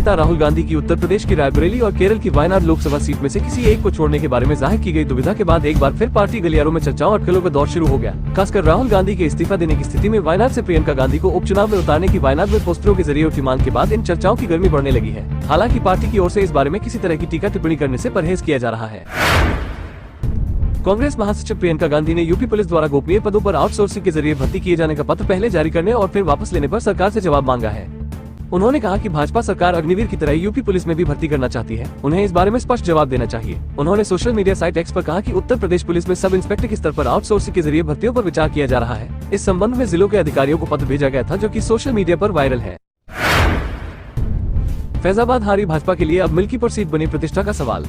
नेता राहुल गांधी की उत्तर प्रदेश की रायबरेली और केरल की वायनाड लोकसभा सीट में से किसी एक को छोड़ने के बारे में जाहिर की गई दुविधा के बाद एक बार फिर पार्टी गलियारों में चर्चाओं और अटकलों का दौर शुरू हो गया। खासकर राहुल गांधी के इस्तीफा देने की स्थिति में वायनाड से प्रियंका गांधी को उपचुनाव में उतारने की वायनाड में पोस्टरों के जरिए उठी मांग के बाद इन चर्चाओं की गर्मी बढ़ने लगी है। हालांकि पार्टी की ओर से इस बारे में किसी तरह की टीका टिप्पणी करने से परहेज किया जा रहा है। कांग्रेस महासचिव प्रियंका गांधी ने यूपी पुलिस द्वारा गोपनीय पदों पर आउटसोर्सिंग के जरिए भर्ती किए जाने का पत्र पहले जारी करने और फिर वापस लेने पर सरकार से जवाब मांगा है। उन्होंने कहा कि भाजपा सरकार अग्निवीर की तरह यूपी पुलिस में भी भर्ती करना चाहती है, उन्हें इस बारे में स्पष्ट जवाब देना चाहिए। उन्होंने सोशल मीडिया साइट एक्स पर कहा कि उत्तर प्रदेश पुलिस में सब इंस्पेक्टर के स्तर पर आउटसोर्सिंग के जरिए भर्तियों पर विचार किया जा रहा है। इस संबंध में जिलों के अधिकारियों को पत्र भेजा गया था, जो कि सोशल मीडिया पर वायरल है। फैजाबाद हारी भाजपा के लिए अब मिल्कीपुर सीट बनी प्रतिष्ठा का सवाल।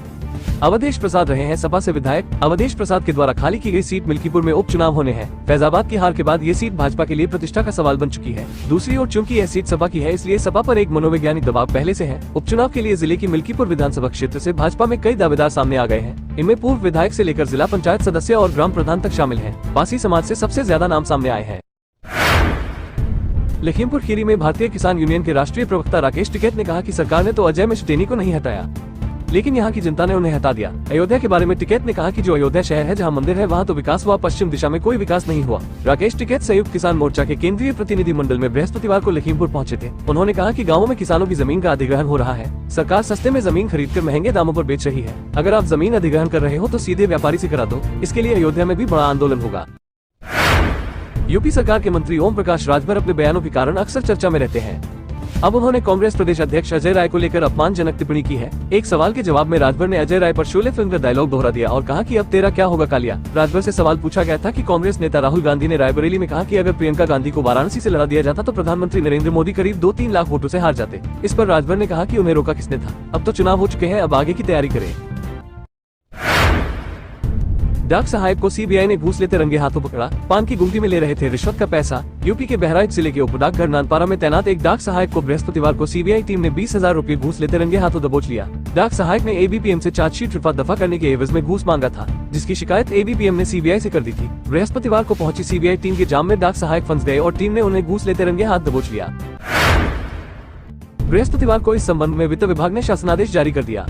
अवधेश प्रसाद रहे हैं सपा से विधायक। अवधेश प्रसाद के द्वारा खाली की गई सीट मिल्कीपुर में उपचुनाव होने हैं। फैजाबाद की हार के बाद ये सीट भाजपा के लिए प्रतिष्ठा का सवाल बन चुकी है। दूसरी ओर चूंकि यह सीट सपा की है, इसलिए सपा पर एक मनोवैज्ञानिक दबाव पहले से है। उपचुनाव के लिए जिले की मिल्कीपुर विधानसभा क्षेत्र से भाजपा में कई दावेदार सामने आ गए हैं। इनमें पूर्व विधायक से लेकर जिला पंचायत सदस्य और ग्राम प्रधान तक शामिल है। पासी समाज से सबसे ज्यादा नाम सामने आए हैं। लखीमपुर खीरी में भारतीय किसान यूनियन के राष्ट्रीय प्रवक्ता राकेश टिकैत ने कहा कि सरकार ने तो अजय मिश्र टेनी को नहीं हटाया, लेकिन यहाँ की जनता ने उन्हें हटा दिया। अयोध्या के बारे में टिकैत ने कहा कि जो अयोध्या शहर है जहाँ मंदिर है वहाँ तो विकास हुआ, पश्चिम दिशा में कोई विकास नहीं हुआ। राकेश टिकैत संयुक्त किसान मोर्चा के केंद्रीय प्रतिनिधि मंडल में बृहस्पतिवार को लखीमपुर पहुंचे थे। उन्होंने कहा कि गाँवों में किसानों की जमीन का अधिग्रहण हो रहा है। सरकार सस्ते में जमीन खरीदकर महंगे दामों पर बेच रही है। अगर आप जमीन अधिग्रहण कर रहे हो तो सीधे व्यापारी से करा दो। इसके लिए अयोध्या में भी बड़ा आंदोलन होगा। यूपी सरकार के मंत्री ओम प्रकाश राजभर अपने बयानों के कारण अक्सर चर्चा में रहते हैं। अब उन्होंने कांग्रेस प्रदेश अध्यक्ष अजय राय को लेकर अपमानजनक टिप्पणी की है। एक सवाल के जवाब में राजभर ने अजय राय पर शोले फिल्म का डायलॉग दोहरा दिया और कहा कि अब तेरा क्या होगा कालिया। राजभर से सवाल पूछा गया था कि कांग्रेस नेता राहुल गांधी ने रायबरेली में कहा कि अगर प्रियंका गांधी को वाराणसी से लड़ा दिया जाता तो प्रधानमंत्री नरेंद्र मोदी करीब 2-3 लाख वोटों से हार जाते। इस पर राजभर ने कहा कि उन्हें रोका किसने था, अब तो चुनाव हो चुके हैं, अब आगे की तैयारी करें। डाक सहायक को सीबीआई ने घूस लेते रंगे हाथों पकड़ा। पान की गुमटी में ले रहे थे रिश्वत का पैसा। यूपी के बहराइच जिले के उपडाकघर नानपारा में तैनात एक डाक सहायक को बृहस्पतिवार को सीबीआई टीम ने 20,000 रूपए घूस लेते रंगे हाथों दबोच लिया। डाक सहायक ने एबीपीएम से चार्जशीट रफा दफा करने के एवज में घूस मांगा था, जिसकी शिकायत एबीपीएम ने सीबीआई से कर दी थी। बृहस्पतिवार को पहुंची सीबीआई टीम के जाम में डाक सहायक फंस गए और टीम ने उन्हें घूस लेते रंगे हाथ दबोच लिया। बृहस्पतिवार को इस संबंध में वित्त विभाग ने शासनादेश जारी कर दिया।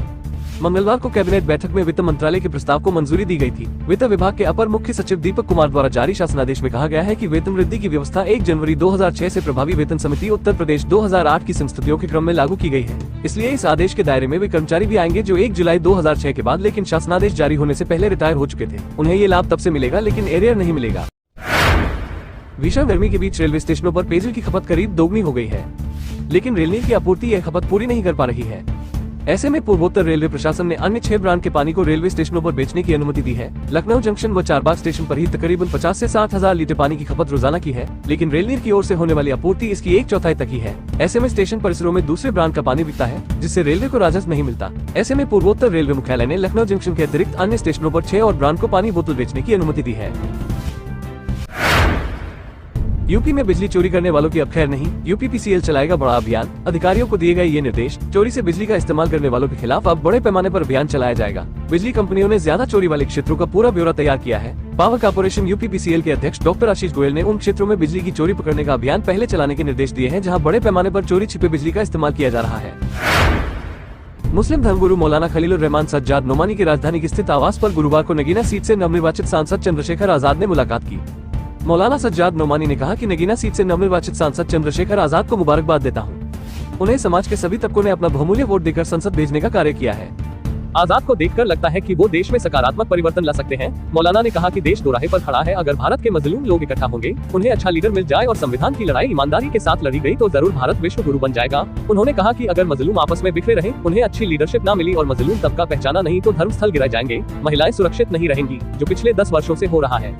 मंगलवार को कैबिनेट बैठक में वित्त मंत्रालय के प्रस्ताव को मंजूरी दी गई थी। वित्त विभाग के अपर मुख्य सचिव दीपक कुमार द्वारा जारी शासनादेश में कहा गया है कि वेतन वृद्धि की व्यवस्था 1 जनवरी 2006 से प्रभावी वेतन समिति उत्तर प्रदेश 2008 की संस्तुतियों के क्रम में लागू की गई है। इसलिए इस आदेश के दायरे में वे कर्मचारी भी आएंगे जो 1 जुलाई 2006 के बाद लेकिन शासनादेश जारी होने से पहले रिटायर हो चुके थे। उन्हें ये लाभ तब से मिलेगा, लेकिन एरियर नहीं मिलेगा। भीषण गर्मी के बीच रेलवे स्टेशनों पर पेयजल की खपत करीब दोगुनी हो गई है, लेकिन रेलनीर की आपूर्ति यह खपत पूरी नहीं कर पा रही है। ऐसे में पूर्वोत्तर रेलवे प्रशासन ने अन्य 6 ब्रांड के पानी को रेलवे स्टेशनों पर बेचने की अनुमति दी है। लखनऊ जंक्शन व चारबाग स्टेशन पर ही तकरीबन 50 से 60,000 लीटर पानी की खपत रोजाना की है, लेकिन रेलनीर की ओर से होने वाली आपूर्ति इसकी 1/4 तक ही है। ऐसे में स्टेशन परिसरों में दूसरे ब्रांड का पानी बिकता है, जिससे रेलवे को राजस्व नहीं मिलता। ऐसे में पूर्वोत्तर रेलवे मुख्यालय ने लखनऊ जंक्शन के अतिरिक्त अन्य स्टेशनों पर 6 और ब्रांड को पानी बोतल बेचने की अनुमति दी है। यूपी में बिजली चोरी करने वालों की अब खैर नहीं। यूपीपीसीएल चलाएगा बड़ा अभियान। अधिकारियों को दिए गए ये निर्देश। चोरी से बिजली का इस्तेमाल करने वालों के खिलाफ अब बड़े पैमाने पर अभियान चलाया जाएगा। बिजली कंपनियों ने ज्यादा चोरी वाले क्षेत्रों का पूरा ब्यौरा तैयार किया है। पावर कॉर्पोरेशन यूपीपीसीएल के अध्यक्ष डॉक्टर आशीष गोयल ने उन क्षेत्रों में बिजली की चोरी पकड़ने का अभियान पहले चलाने के निर्देश दिए हैं जहाँ बड़े पैमाने पर चोरी छिपे बिजली का इस्तेमाल किया जा रहा है। मुस्लिम धर्मगुरु मौलाना खलीलुर रहमान सज्जाद नोमानी की राजधानी की स्थित आवास पर गुरुवार को नगीना सीट से नवनिर्वाचित सांसद चंद्रशेखर आजाद ने मुलाकात की। मौलाना सज्जाद नोमानी ने कहा कि नगीना सीट से नवनिर्वाचित सांसद चंद्रशेखर आजाद को मुबारकबाद देता हूं। उन्हें समाज के सभी तबकों ने अपना बहुमूल्य वोट देकर संसद भेजने का कार्य किया है। आजाद को देखकर लगता है कि वो देश में सकारात्मक परिवर्तन ला सकते हैं। मौलाना ने कहा कि देश दोराहे पर खड़ा है। अगर भारत के मजलूम लोग इकट्ठा होंगे, उन्हें अच्छा लीडर मिल जाए और संविधान की लड़ाई ईमानदारी के साथ लड़ी गई तो जरूर भारत विश्व गुरु बन जाएगा। उन्होंने कहा कि अगर मजलूम आपस में बिखरे रहे, उन्हें अच्छी लीडरशिप न मिली और मजलूम तबका पहचाना नहीं तो धर्मस्थल गिराए जाएंगे, महिलाएं सुरक्षित नहीं रहेंगी, जो पिछले 10 वर्षों से हो रहा है।